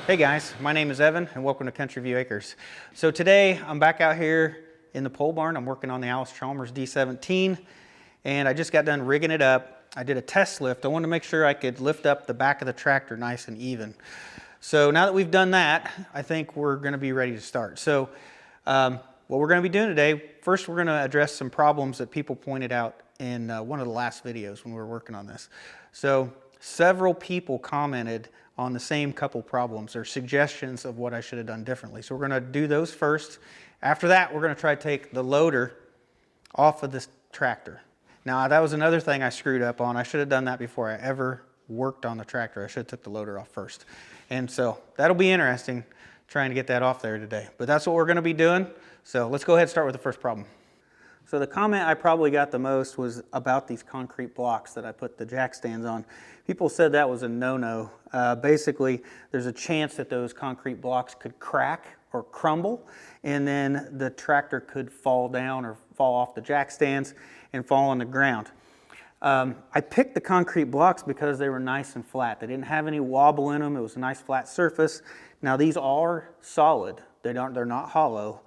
Hey guys, my name is Evan and welcome to Country View Acres. So today I'm back out here in the pole barn. I'm working on the Allis Chalmers D17 and I just got done rigging it up. I did a test lift. I wanted to make sure I could lift up the back of the tractor nice and even. So now that we've done that, I think we're going to be ready to start. So what we're going to be doing today, first we're going to address some problems that people pointed out in one of the last videos when we were working on this. So several people commented on the same couple problems or suggestions of what I should have done differently. So we're going to do those first. After that, we're going to try to take the loader off of this tractor. Now, that was another thing I screwed up on. I should have done that before I ever worked on the tractor. I should have took the loader off first. And so that'll be interesting trying to get that off there today. But that's what we're going to be doing. So let's go ahead and start with the first problem. So the comment I probably got the most was about these concrete blocks that I put the jack stands on. People said that was a no-no. Basically, there's a chance that those concrete blocks could crack or crumble, and then the tractor could fall down or fall off the jack stands and fall on the ground. I picked the concrete blocks because they were nice and flat. They didn't have any wobble in them. It was a nice flat surface. Now these are solid. They're not hollow,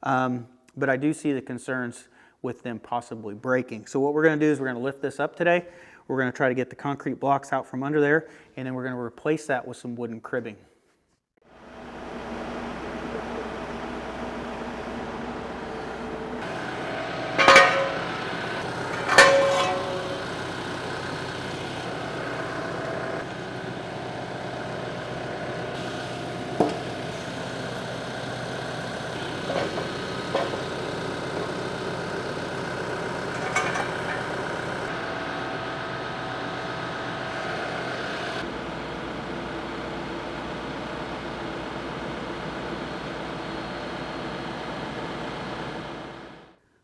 but I do see the concerns with them possibly breaking. So what we're going to do is we're going to lift this up today. We're going to try to get the concrete blocks out from under there, and then we're going to replace that with some wooden cribbing.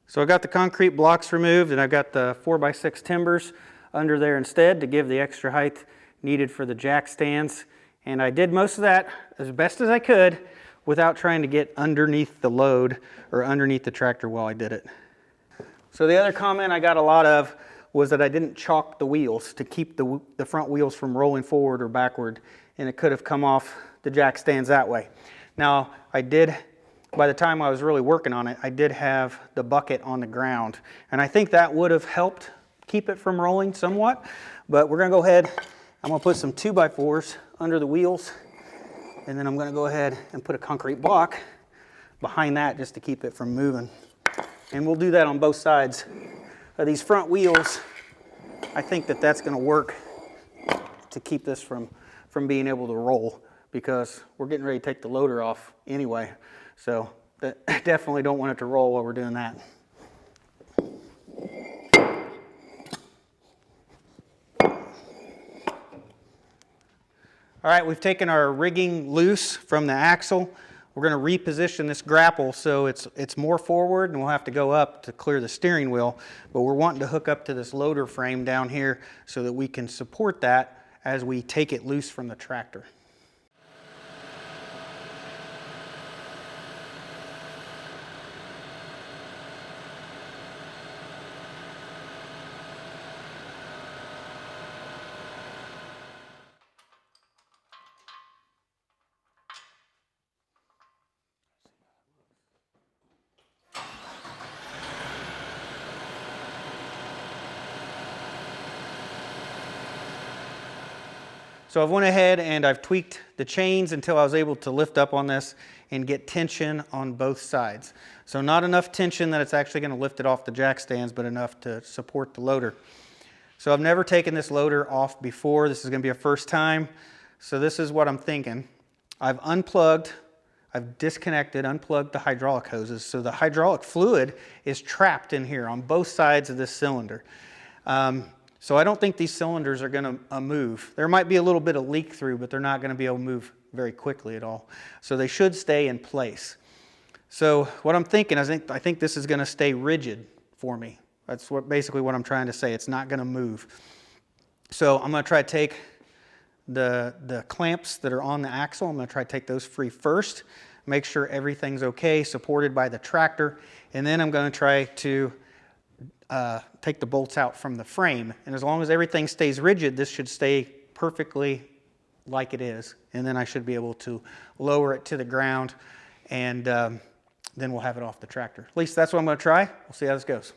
So I got the concrete blocks removed and I've got the 4x6 timbers under there instead to give the extra height needed for the jack stands. And I did most of that as best as I could without trying to get underneath the load or underneath the tractor while I did it. So the other comment I got a lot of was that I didn't chalk the wheels to keep the front wheels from rolling forward or backward, and it could have come off the jack stands that way. Now I did, by the time I was really working on it, I did have the bucket on the ground. And I think that would have helped keep it from rolling somewhat. But we're going to go ahead, I'm going to put some 2x4s under the wheels. And then I'm going to go ahead and put a concrete block behind that just to keep it from moving. And we'll do that on both sides of these front wheels. I think that that's going to work to keep this from being able to roll, because we're getting ready to take the loader off anyway. So definitely don't want it to roll while we're doing that. All right, we've taken our rigging loose from the axle. We're going to reposition this grapple so it's more forward, and we'll have to go up to clear the steering wheel. But we're wanting to hook up to this loader frame down here so that we can support that as we take it loose from the tractor. So I've went ahead and I've tweaked the chains until I was able to lift up on this and get tension on both sides. So not enough tension that it's actually going to lift it off the jack stands, but enough to support the loader. So I've never taken this loader off before. This is going to be a first time. So this is what I'm thinking. I've disconnected, unplugged the hydraulic hoses. So the hydraulic fluid is trapped in here on both sides of this cylinder. So I don't think these cylinders are going to move. There might be a little bit of leak through, but they're not going to be able to move very quickly at all. So they should stay in place. So what I'm thinking is I think this is going to stay rigid for me. That's basically what I'm trying to say. It's not going to move. So I'm going to try to take the clamps that are on the axle. I'm going to try to take those free first, make sure everything's okay, supported by the tractor, and then I'm going to try to take the bolts out from the frame. And as long as everything stays rigid, this should stay perfectly like it is, and then I should be able to lower it to the ground, and then we'll have it off the tractor. At least that's what I'm going to try. We'll see how this goes.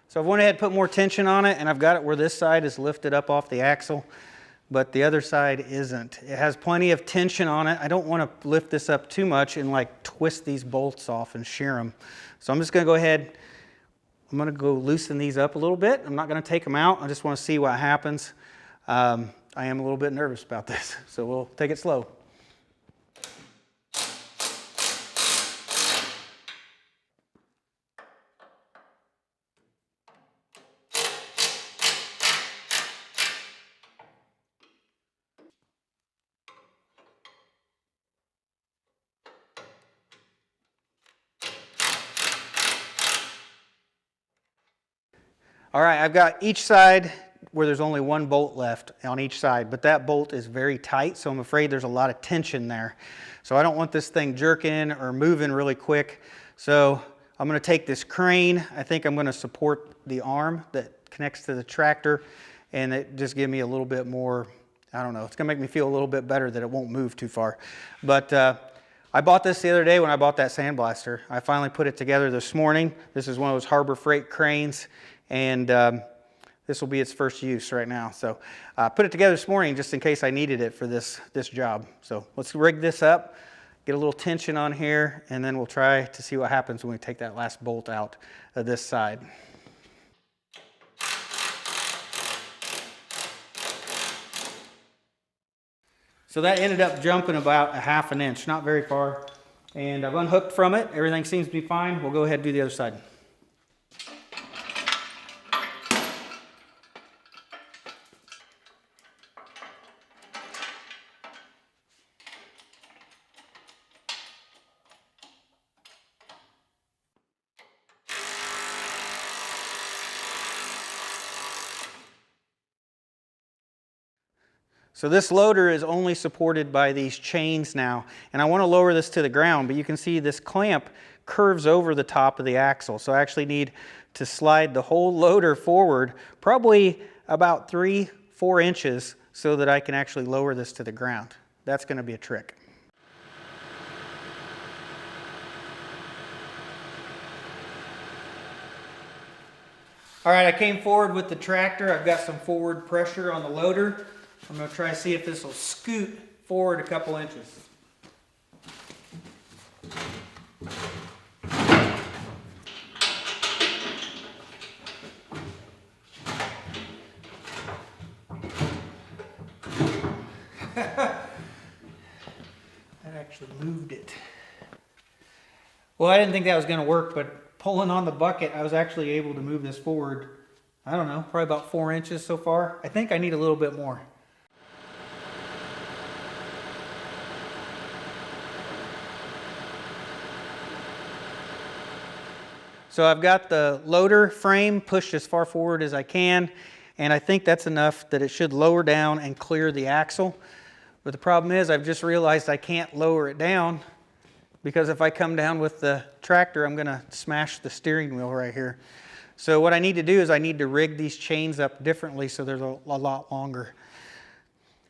So I've went ahead and put more tension on it, and I've got it where this side is lifted up off the axle, but the other side isn't. It has plenty of tension on it. I don't want to lift this up too much and like twist these bolts off and shear them. So I'm just going to go ahead, I'm going to go loosen these up a little bit. I'm not going to take them out. I just want to see what happens. I am a little bit nervous about this, so we'll take it slow. All right, I've got each side where there's only one bolt left on each side, but that bolt is very tight, so I'm afraid there's a lot of tension there. So I don't want this thing jerking or moving really quick. So I'm going to take this crane. I think I'm going to support the arm that connects to the tractor, and it just give me a little bit more, I don't know, it's going to make me feel a little bit better that it won't move too far. But I bought this the other day when I bought that sandblaster. I finally put it together this morning. This is one of those Harbor Freight cranes, and this will be its first use right now. So I put it together this morning just in case I needed it for this job. So let's rig this up, get a little tension on here, and then we'll try to see what happens when we take that last bolt out of this side. So that ended up jumping about 1/2 inch, not very far. And I've unhooked from it. Everything seems to be fine. We'll go ahead and do the other side. So this loader is only supported by these chains now, and I want to lower this to the ground, but you can see this clamp curves over the top of the axle. So I actually need to slide the whole loader forward, probably about 3-4 inches, so that I can actually lower this to the ground. That's going to be a trick. All right, I came forward with the tractor. I've got some forward pressure on the loader. I'm going to try to see if this will scoot forward a couple inches. That actually moved it. Well, I didn't think that was going to work, but pulling on the bucket, I was actually able to move this forward, I don't know, probably about 4 inches so far. I think I need a little bit more. So I've got the loader frame pushed as far forward as I can, and I think that's enough that it should lower down and clear the axle. But the problem is I've just realized I can't lower it down, because if I come down with the tractor, I'm going to smash the steering wheel right here. So what I need to do is I need to rig these chains up differently so they're a lot longer.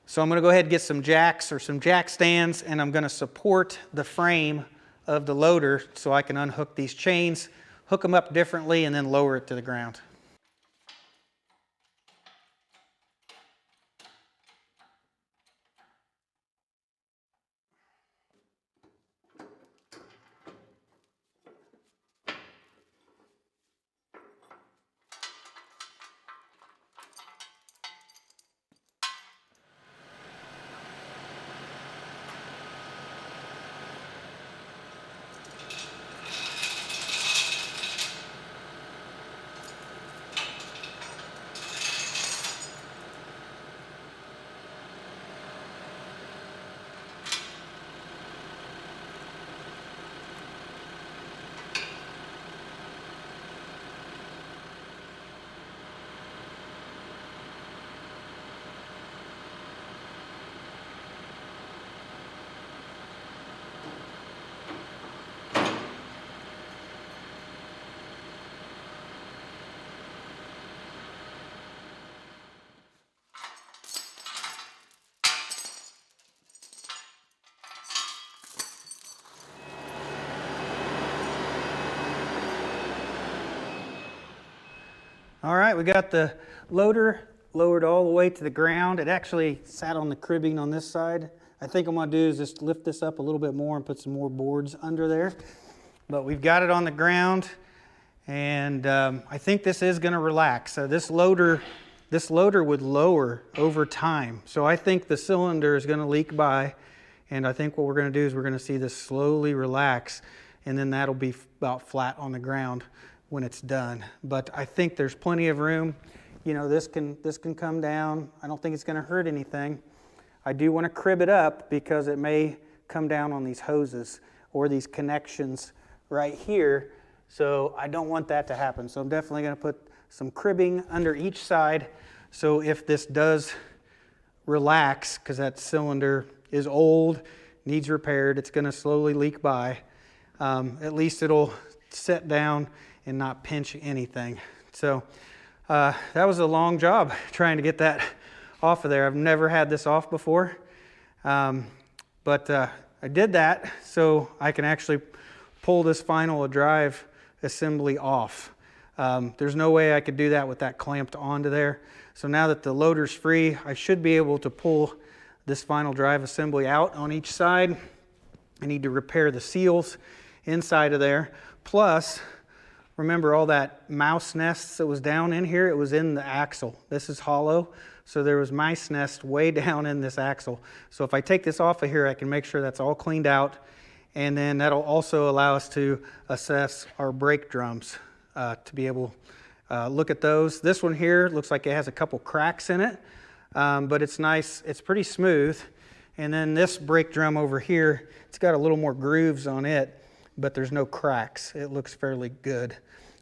So I'm going to go ahead and get some jacks or some jack stands, and I'm going to support the frame of the loader so I can unhook these chains, hook them up differently, and then lower it to the ground. All right, we got the loader lowered all the way to the ground. It actually sat on the cribbing on this side. I think I'm gonna do is just lift this up a little bit more and put some more boards under there. But we've got it on the ground, and I think this is gonna relax. So this loader would lower over time. So I think the cylinder is gonna leak by, and I think what we're gonna do is we're gonna see this slowly relax, and then that'll be about flat on the ground when it's done. But I think there's plenty of room. You know, this can come down. I don't think it's gonna hurt anything. I do wanna crib it up because it may come down on these hoses or these connections right here. So I don't want that to happen. So I'm definitely gonna put some cribbing under each side. So if this does relax, because that cylinder is old, needs repaired, it's gonna slowly leak by, at least it'll set down and not pinch anything. So that was a long job trying to get that off of there. I've never had this off before, but I did that so I can actually pull this final drive assembly off. There's no way I could do that with that clamped onto there. So now that the loader's free, I should be able to pull this final drive assembly out on each side. I need to repair the seals inside of there. Plus, remember all that mouse nests that was down in here? It was in the axle. This is hollow, so there was mice nest way down in this axle. So if I take this off of here, I can make sure that's all cleaned out, and then that'll also allow us to assess our brake drums to be able to look at those. This one here looks like it has a couple cracks in it, but it's nice. It's pretty smooth. And then this brake drum over here, it's got a little more grooves on it, but there's no cracks. It looks fairly good.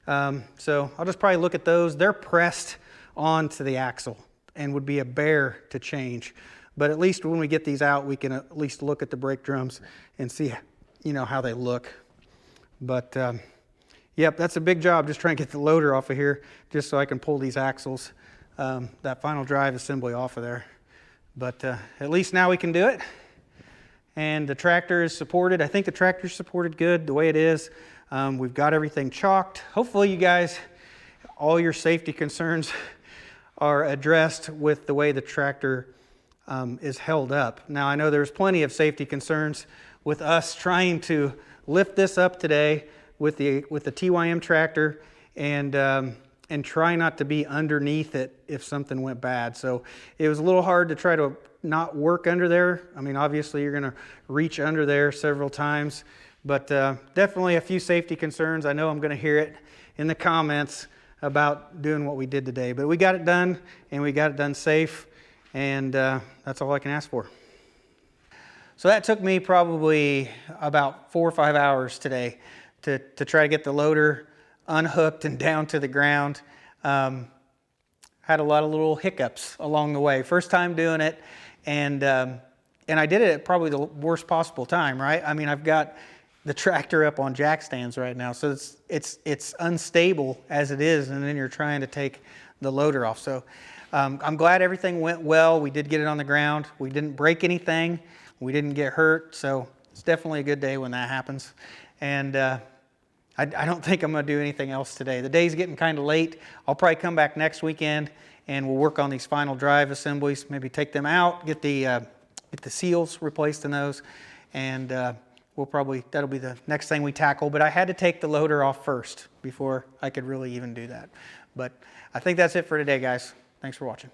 So I'll just probably look at those. They're pressed onto the axle and would be a bear to change. But at least when we get these out, we can at least look at the brake drums and see, you know, how they look. But yep, that's a big job, just trying to get the loader off of here, just so I can pull these axles, that final drive assembly off of there. But at least now we can do it. And the tractor is supported. I think the tractor's supported good the way it is. We've got everything chalked. Hopefully you guys, all your safety concerns are addressed with the way the tractor is held up. Now I know there's plenty of safety concerns with us trying to lift this up today with the TYM tractor and try not to be underneath it if something went bad. So it was a little hard to try to not work under there. I mean, obviously you're gonna reach under there several times, but definitely a few safety concerns. I know I'm gonna hear it in the comments about doing what we did today, but we got it done, and we got it done safe, and that's all I can ask for. So that took me probably about 4 or 5 hours today to try to get the loader unhooked and down to the ground. Had a lot of little hiccups along the way. First time doing it, and I did it at probably the worst possible time, right? I mean, I've got the tractor up on jack stands right now, so it's unstable as it is, and then you're trying to take the loader off. So I'm glad everything went well. We did get it on the ground. We didn't break anything. We didn't get hurt, so it's definitely a good day when that happens. And I don't think I'm going to do anything else today. The day's getting kind of late. I'll probably come back next weekend, and we'll work on these final drive assemblies, maybe take them out, get the seals replaced in those, and that'll be the next thing we tackle. But I had to take the loader off first before I could really even do that. But I think that's it for today, guys. Thanks for watching.